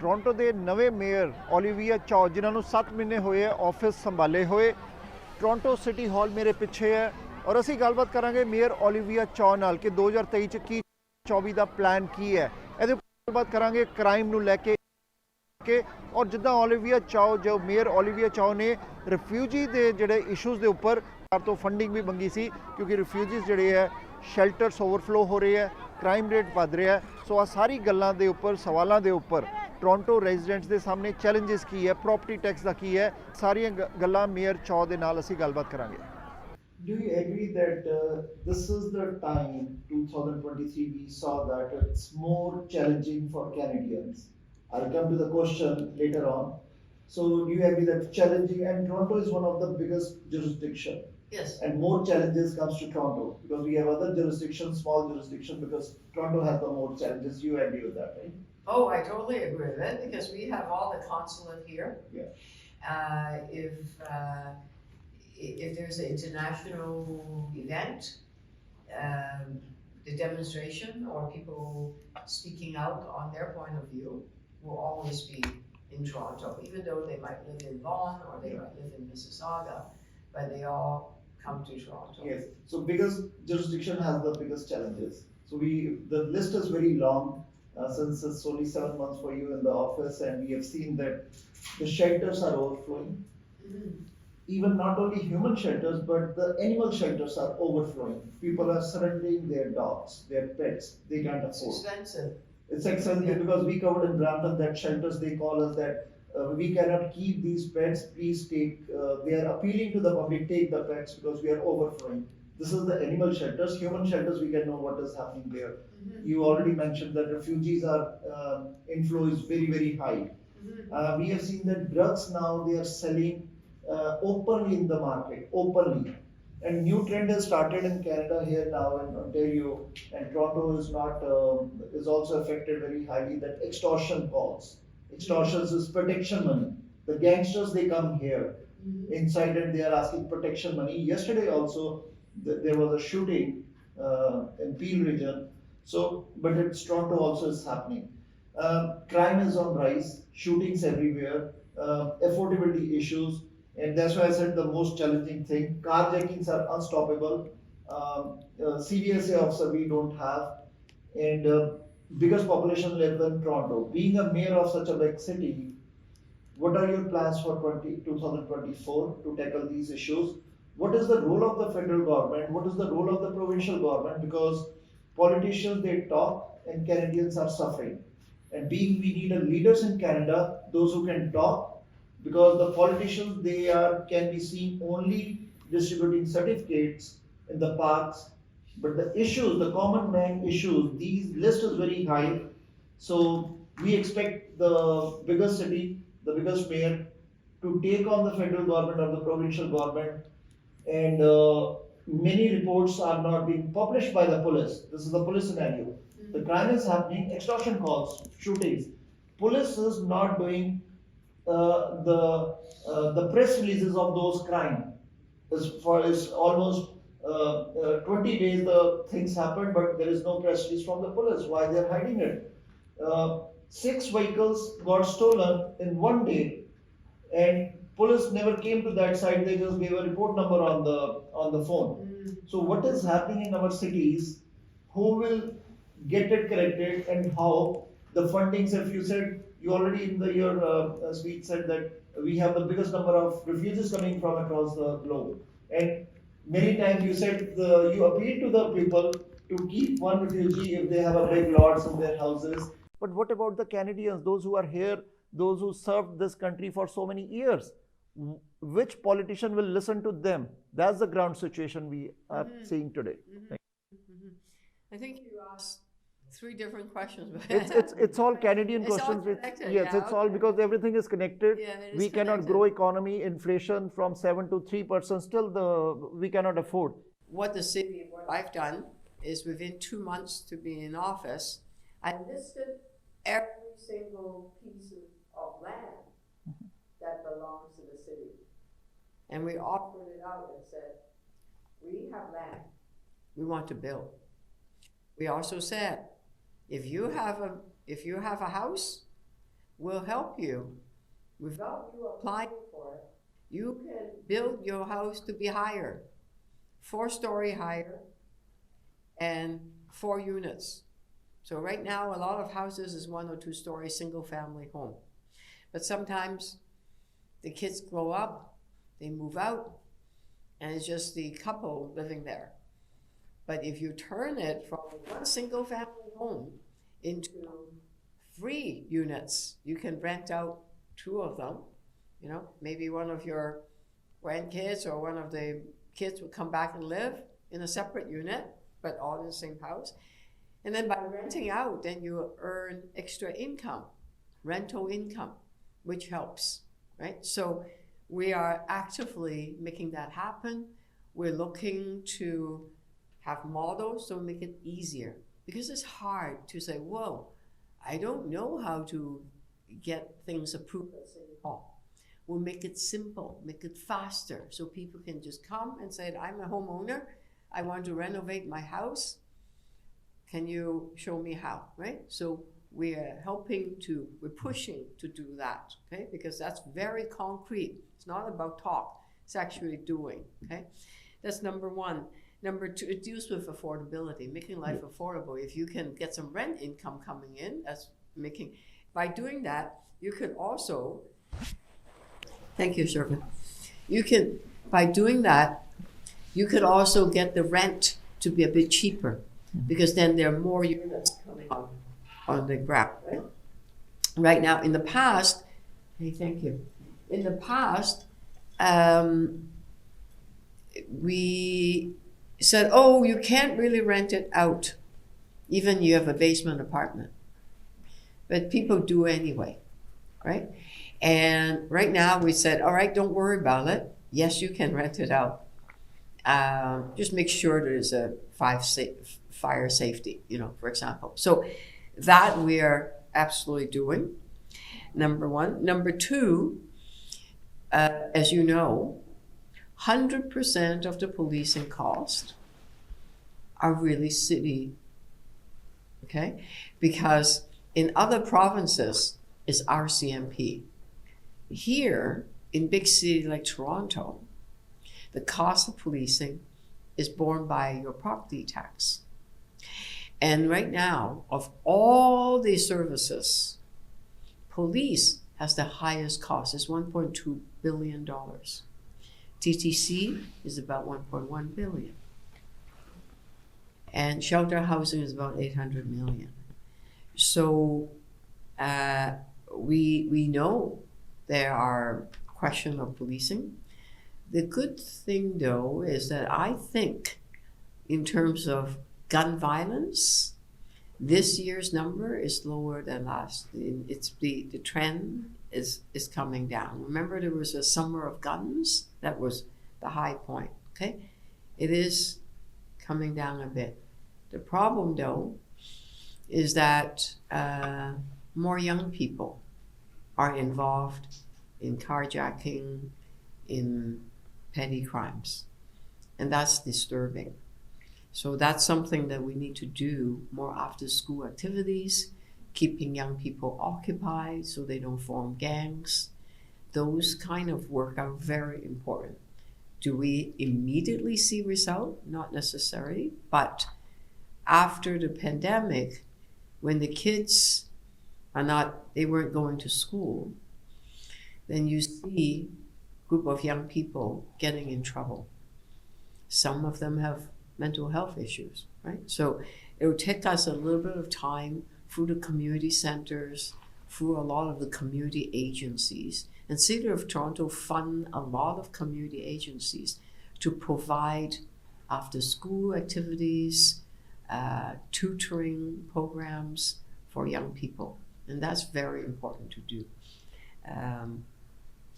Toronto ਦੇ ਨਵੇਂ mayor Olivia ਚਾਓ ਜਿਨ੍ਹਾਂ ਨੂੰ 7 ਮਹੀਨੇ ਹੋਏ ਹੈ ਆਫਿਸ ਸੰਭਾਲੇ ਹੋਏ। ਟੋਰਾਂਟੋ ਸਿਟੀ ਹਾਲ ਮੇਰੇ ਪਿੱਛੇ ਹੈ ਔਰ ਅਸੀਂ ਗੱਲਬਾਤ ਕਰਾਂਗੇ ਮੇਅਰ ਓਲੀਵੀਆ ਚਾਓ ਨਾਲ ਕਿ 2023 ਚ ਕੀ 24 ਦਾ ਪਲਾਨ ਕੀ ਹੈ। ਇਹਦੇ ਉੱਪਰ ਗੱਲਬਾਤ ਕਰਾਂਗੇ ਕ੍ਰਾਈਮ ਨੂੰ ਲੈ ਕੇ ਔਰ ਜਿੱਦਾਂ ਓਲੀਵੀਆ ਚਾਓ ਜੋ ਮੇਅਰ ਓਲੀਵੀਆ ਚਾਓ ਨੇ ਰਿਫਿਊਜੀ ਦੇ ਜਿਹੜੇ ਇਸ਼ੂਜ਼ ਦੇ ਉੱਪਰ ਤੋਂ ਫੰਡਿੰਗ ਵੀ ਮੰਗੀ ਸੀ ਕਿਉਂਕਿ ਰਿਫਿਊਜੀਜ਼ ਜਿਹੜੇ ਹੈ ਸ਼ੈਲਟਰਸ ਓਵਰਫਲੋ ਹੋ ਰਹੇ ਹੈ, ਕ੍ਰਾਈਮ ਰੇਟ ਵੱਧ ਰਿਹਾ। ਸੋ ਆ ਸਾਰੀ ਗੱਲਾਂ ਦੇ ਉੱਪਰ ਸਵਾਲਾਂ ਦੇ ਉੱਪਰ ਟੋਰਾਂਟੋ ਰੈਜ਼ੀਡੈਂਟਸ ਦੇ ਸਾਹਮਣੇ ਚੈਲੰਜਸ ਕੀ ਹੈ, ਪ੍ਰੋਪਰਟੀ ਟੈਕਸ ਦਾ ਕੀ ਹੈ, ਸਾਰੀਆਂ ਗੱਲਾਂ ਮੇਅਰ ਚਾਓ ਦੇ ਨਾਲ ਅਸੀਂ ਗੱਲਬਾਤ ਕਰਾਂਗੇ। Do you agree that this is the time 2023 we saw that it's more challenging for Canadians? I'll come to the question later on. So do you agree that challenging, and Toronto is one of the biggest jurisdiction? Yes. And more challenges comes to Toronto because we have other jurisdictions, small jurisdiction, because Toronto has the more challenges. You agree with that, right? Oh, I totally agree with it because we have all the consulate here. Yeah. If there's an international event, the demonstration or people speaking out on their point of view will always be in Toronto, even though they might live in Vaughan or they might live in Mississauga, but they all come to Toronto. Yes. So biggest jurisdiction has the biggest challenges. So the list is very long since it's only 7 months for you in the office, and we have seen that the shelters are overflowing. Mm-hmm. Even not only human shelters, but the animal shelters are overflowing. People are surrendering their dogs, their pets. They can't afford. It's expensive. It's expensive because we covered in Brampton that shelters, they call us that we cannot keep these pets. Please take. They are appealing to the public, take the pets because we are overflowing. This is the animal shelters. Human shelters, we can know what is happening there. Mm-hmm. You already mentioned that refugees are inflow is very very high. Mm-hmm. We have seen that drugs now they are selling openly in the market, openly. And new trend has started in Canada here now in Ontario, and Toronto is not is also affected very highly. That extortion calls, extortions is protection money. The gangsters they come here inside and they are asking protection money. Yesterday also there was a shooting in Peel region. So, but it's Toronto also is happening. Crime is on rise, shootings everywhere, affordability issues. And that's why I said the most challenging thing. Carjackings are unstoppable. CVSA officer we don't have, and biggest population live in Toronto. Being a mayor of such a big city, what are your plans for 2024 to tackle these issues? What is the role of the federal government? What is the role of the provincial government? Because politicians they talk and Canadians are suffering. And being we need a leaders in Canada, those who can talk. Because the politicians they can be seen only distributing certificates in the parks, but the issues, the common man issues, these list is very high. So we expect the biggest city, the biggest mayor, to take on the federal government or the provincial government, and many reports are not being published by the police. This is the police scenario. The crime is happening, extortion calls, shootings. Police is not doing the press releases of those crime is almost 20 days the things happen, but there is no press release from the police. Why they are hiding it? 6 vehicles got stolen in one day, and police never came to that site. They just gave a report number on the phone. So what is happening in our cities? Who will get it corrected, and how the fundings? If you said you already in your speech said that we have the biggest number of refugees coming from across the globe, and many times you said you appeal to the people to keep one refugee if they have a big lots in their houses. But what about the Canadians, those who are here, those who served this country for so many years? Which politician will listen to them? That's the ground situation we are seeing today. I think you asked 3 different questions. It's all Canadian It's all questions. connected, Yes, yeah, it's all because everything is connected. Yeah, it is We cannot connected. grow economy, inflation from 7 to 3%. Still, we cannot afford. What I've done is within 2 months to be in office, I listed every single piece of land that belongs to the city. And we offered it out and said, we have land, we want to build. We also said, if you have a house, will help you without you applying for it. You can build your house to be higher, 4-story higher, and 4 units. So right now, a lot of houses is 1 or 2-story single family home. But sometimes the kids grow up, they move out, and it's just the couple living there. But if you turn it from 1 single family home into 3 units, you can rent out 2 of them. You know, maybe one of your grandkids or one of the kids will come back and live in a separate unit, but all in the same house. And then by renting out, then you earn extra income, rental income, which helps, right? So we are actively making that happen. We're looking to have models to make it easier, because it's hard to say, whoa, I don't know how to get things approved at City Hall. We'll make it simple, make it faster, so people can just come and say, I'm a homeowner, I want to renovate my house. Can you show me how, right? So we're pushing to do that, okay? Because that's very concrete. It's not about talk, it's actually doing, okay? That's number 1. Number 2, it deals with affordability, making life affordable. If you can get some rent income coming in, by doing that, you could also, thank you, Shervin. By doing that, you could also get the rent to be a bit cheaper, because then there are more units coming on the ground, right? Right now, in the past, thank you. In the past, we said, oh, you can't really rent it out, even you have a basement apartment. But people do anyway, right? And right now we said, all right, don't worry about it. Yes, you can rent it out. Just make sure there's a fire safety, for example. So that we are absolutely doing, number 1. Number 2, as you know, 100% of the policing cost are really city, okay? Because in other provinces, it's RCMP. Here, in big city like Toronto, the cost of policing is borne by your property tax. And right now, of all these services, police has the highest cost. It's $1.2 billion. TTC is about $1.1 billion. And shelter housing is about $800 million. So we know there are questions of policing. The good thing, though, is that I think in terms of gun violence, this year's number is lower than last. It's the trend is coming down. Remember, there was a summer of guns. That was the high point, okay? It is coming down a bit. The problem, though, is that more young people are involved in carjacking, in petty crimes, and that's disturbing. So that's something that we need to do more after school activities, keeping young people occupied so they don't form gangs. Those kind of work are very important. Do we immediately see result? Not necessarily, but after the pandemic, when the kids they weren't going to school, then you see a group of young people getting in trouble. Some of them have mental health issues, right? So it will take us a little bit of time through the community centers, through a lot of the community agencies. And City of Toronto fund a lot of community agencies to provide after school activities, tutoring programs for young people. And that's very important to do.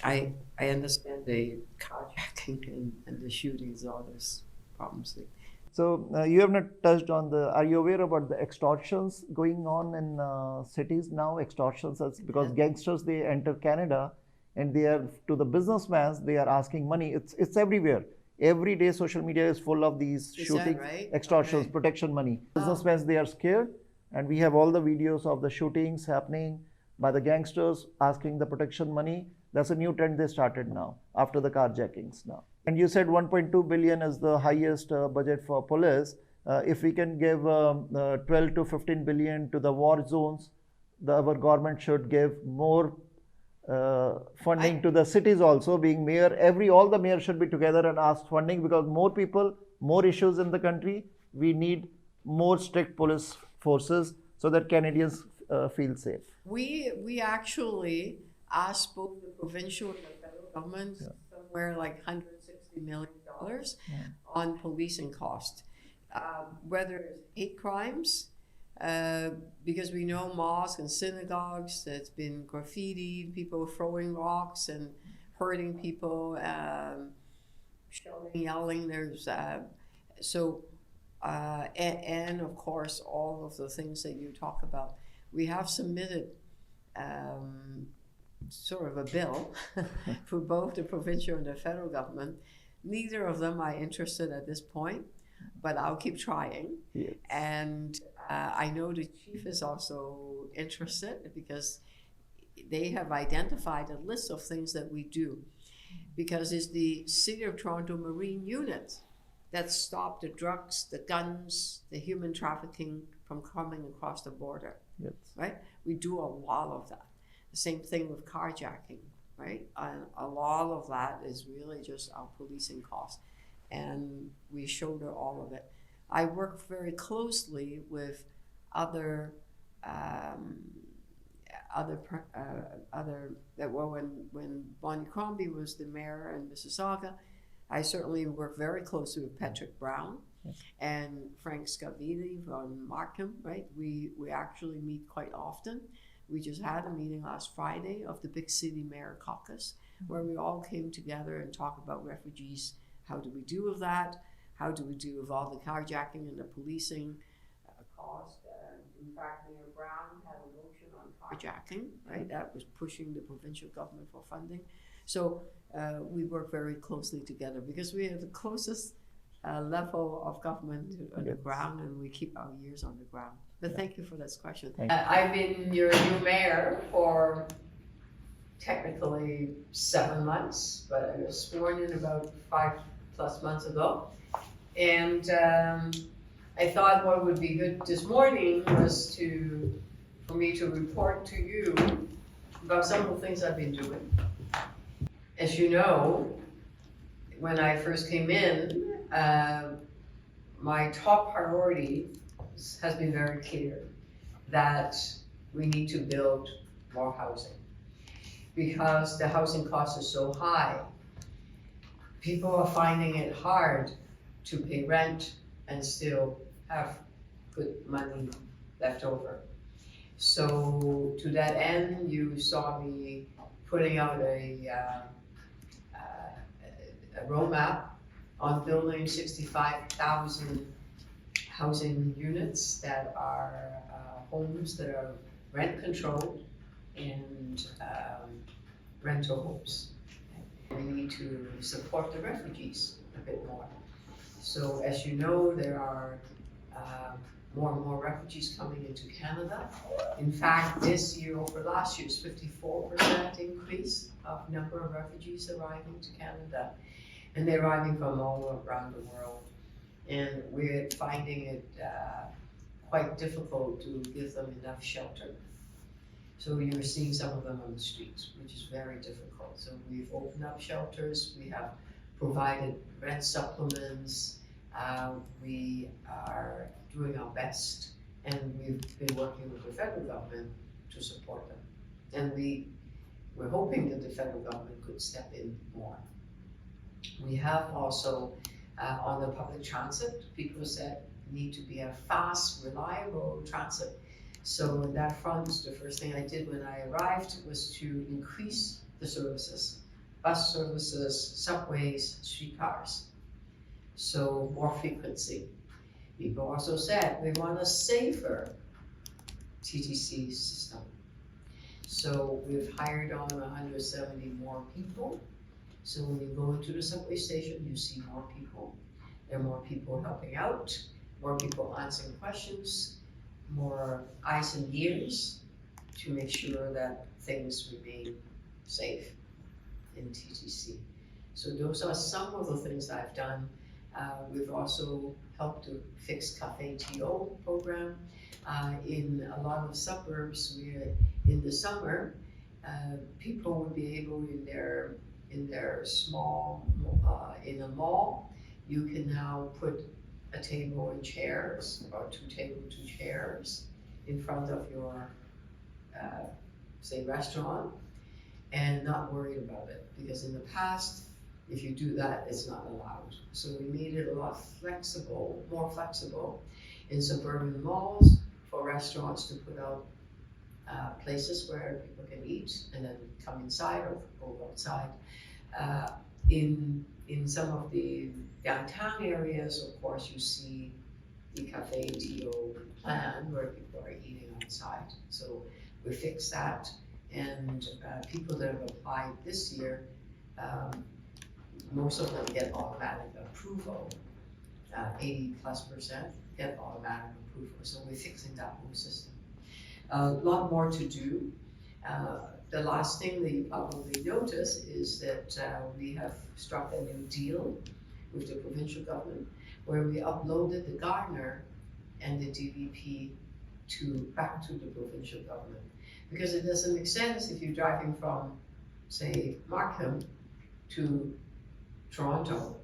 I understand the carjacking and the shootings, all those problems. So you have not touched on are you aware about the extortions going on in cities now? Extortions, because gangsters, they enter Canada and they are, to the businessmen, they are asking money. It's everywhere. Every day social media is full of these shootings, right? extortions, Okay. protection money. Businessmen, they are scared, and we have all the videos of the shootings happening. by the gangsters asking the protection money. That's a new trend they started now after the carjackings now. And you said 1.2 billion is the highest budget for police. If we can give 12 to 15 billion to the war zones, our government should give more funding to the cities also. Being mayor, all the mayors should be together and ask funding, because more people, more issues in the country. We need more strict police forces so that Canadians feel safe. We actually asked both the provincial and the federal government somewhere like $160 million on policing cost, whether it's hate crimes, because we know mosques and synagogues that's been graffitied, people throwing rocks and hurting people, shouting, yelling. There's and of course all of the things that you talk about. We have submitted sort of a bill for both the provincial and the federal government. Neither of them are interested at this point, but I'll keep trying. Yes. And I know the chief is also interested, because they have identified a list of things that we do, because it's the City of Toronto Marine Unit that stop the drugs, the guns, the human trafficking from coming across the border. Yes. Right? We do a lot of that. The same thing with carjacking, right? And a lot of that is really just our policing costs, and we shoulder all of it. I work very closely with other when Bonnie Crombie was the mayor in Mississauga, I certainly worked very closely with Patrick Brown and Frank Scavilli from Markham, right? We actually meet quite often. We just had a meeting last Friday of the Big City Mayor Caucus, where we all came together and talked about refugees. How do we deal with that? How do we deal with all the carjacking and the policing cost? In fact, Mayor Brown had a motion on carjacking, right? That was pushing the provincial government for funding. So we work very closely together, because we are the closest level of government on the ground, and we keep our ears on the ground. But thank you for this question. I've been your new mayor for technically 7 months, but I was sworn in about 5+ months ago. And I thought what would be good this morning was for me to report to you about some of the things I've been doing. As you know, when I first came in, my top priority has been very clear, that we need to build more housing, because the housing cost is so high. People are finding it hard to pay rent and still have good money left over. So to that end, you saw me putting out a roadmap on building 65,000 housing units that are homes that are rent controlled and rental homes. We need to support the refugees a bit more. So as you know, there are more and more refugees coming into Canada. In fact, this year over last year's 54% increase of number of refugees arriving to Canada. And they're arriving from all around the world. And we're finding it quite difficult to give them enough shelter. So you're seeing some of them on the streets, which is very difficult. So we've opened up shelters, we have provided rent supplements, we are doing our best, and we've been working with the federal government to support them. And we're hoping that the federal government could step in more. We have also, on the public transit, people said need to be a fast, reliable transit. So in that front, the first thing I did when I arrived was to increase the services, bus services, subways, streetcars. So more frequency. People also said we want a safer TTC system. So we've hired on 170 more people. So when you go into the subway station, you see more people. There are more people helping out, more people answering questions, more eyes and ears to make sure that things remain safe in TTC. So those are some of the things I've done. We've also helped to fix Cafe TO program in a lot of suburbs where in the summer people would be able in their small in a mall, you can now put a table and chairs or two chairs in front of your say restaurant and not worry about it, because in the past if you do that, it's not allowed. So we made it a lot flexible, more flexible in suburban malls for restaurants to put out places where people can eat and then come inside or go outside. In some of the downtown areas, of course, you see the Cafe TO plan where people are eating outside. So we fixed that, and people that have applied this year, most of them get automatic approval. 80+% get automatic approval. So we're fixing that whole system. A lot more to do. The last thing that you probably notice is that we have struck a new deal with the provincial government where we uploaded the Gardner and the DVP back to the provincial government. Because it doesn't make sense if you're driving from, say, Markham to Toronto.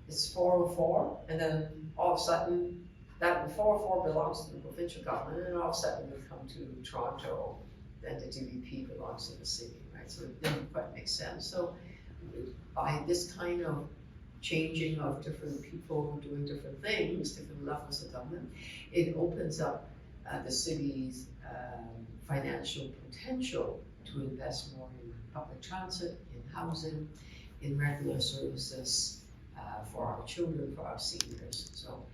It's 404, and then all of a sudden, that 404 belongs to the provincial government, and all of a sudden we come to Toronto, then the DVP belongs to the city, right? So it didn't quite make sense. So by this kind of changing of different people doing different things, different levels of government, it opens up the city's financial potential to invest more in public transit, in housing, in regular services for our children, for our seniors. So